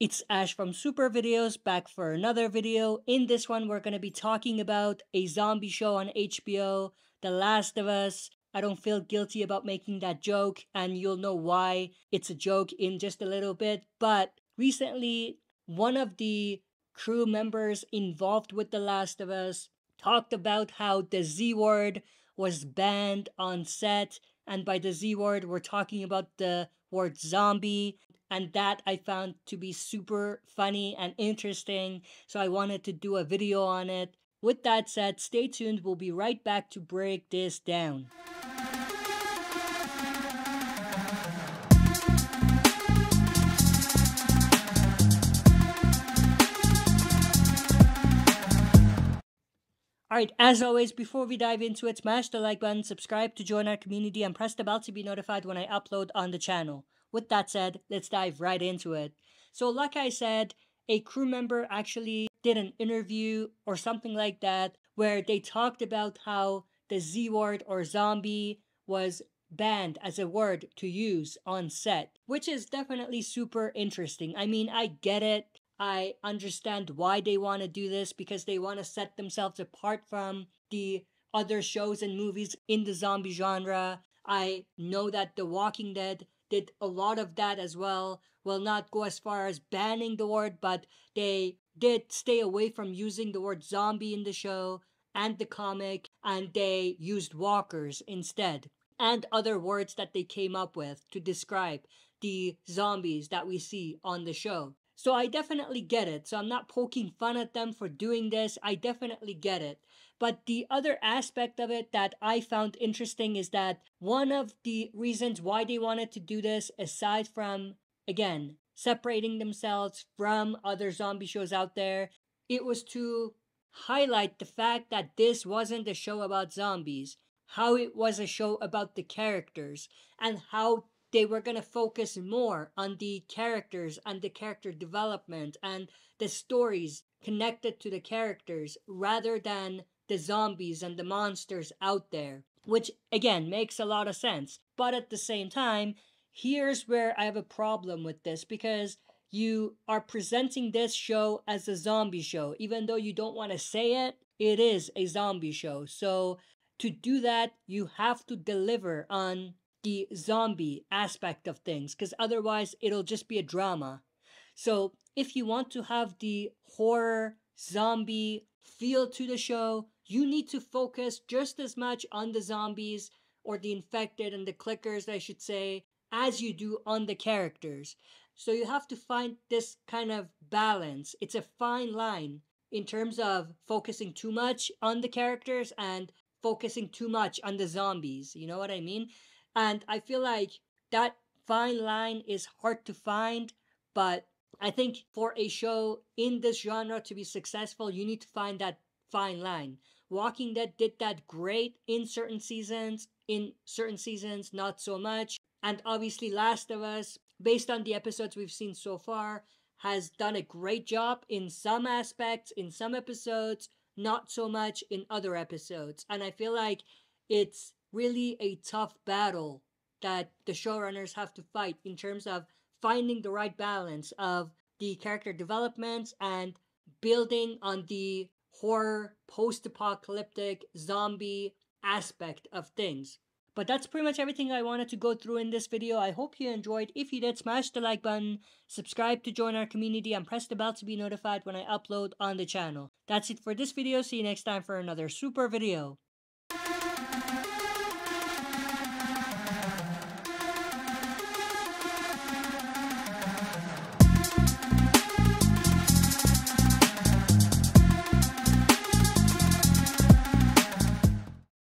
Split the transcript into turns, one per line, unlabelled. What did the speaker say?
It's Ash from Super Videos, back for another video. In this one, we're going to be talking about a zombie show on HBO, The Last of Us. I don't feel guilty about making that joke, and you'll know why it's a joke in just a little bit. But recently, one of the crew members involved with The Last of Us talked about how the Z word was banned on set. And by the Z word, we're talking about the word zombie. And that I found to be super funny and interesting. So I wanted to do a video on it. With that said, stay tuned. We'll be right back to break this down. Alright, as always, before we dive into it, smash the like button, subscribe to join our community, and press the bell to be notified when I upload on the channel. With that said, let's dive right into it. So like I said, a crew member actually did an interview or something like that where they talked about how the Z word or zombie was banned as a word to use on set, which is definitely super interesting. I mean, I get it. I understand why they want to do this, because they want to set themselves apart from the other shows and movies in the zombie genre. I know that The Walking Dead did a lot of that as well. Will not go as far as banning the word, but they did stay away from using the word zombie in the show and the comic, and they used walkers instead, and other words that they came up with to describe the zombies that we see on the show. So I definitely get it. So I'm not poking fun at them for doing this. I definitely get it. But the other aspect of it that I found interesting is that one of the reasons why they wanted to do this, aside from, again, separating themselves from other zombie shows out there, it was to highlight the fact that this wasn't a show about zombies, how it was a show about the characters, and how they were going to focus more on the characters and the character development and the stories connected to the characters rather than the zombies and the monsters out there, which again makes a lot of sense. But at the same time, here's where I have a problem with this, because you are presenting this show as a zombie show. Even though you don't want to say it, it is a zombie show. So to do that, you have to deliver on the zombie aspect of things, because otherwise it'll just be a drama. So if you want to have the horror zombie feel to the show, you need to focus just as much on the zombies, or the infected and the clickers I should say, as you do on the characters. So you have to find this kind of balance. It's a fine line in terms of focusing too much on the characters and focusing too much on the zombies. You know what I mean? And I feel like that fine line is hard to find, but I think for a show in this genre to be successful, you need to find that fine line. Walking Dead did that great in certain seasons not so much. And obviously Last of Us, based on the episodes we've seen so far, has done a great job in some aspects, in some episodes, not so much in other episodes. And I feel like it's really a tough battle that the showrunners have to fight in terms of finding the right balance of the character development and building on the horror, post-apocalyptic, zombie aspect of things. But that's pretty much everything I wanted to go through in this video. I hope you enjoyed. If you did, smash the like button, subscribe to join our community, and press the bell to be notified when I upload on the channel. That's it for this video. See you next time for another super video.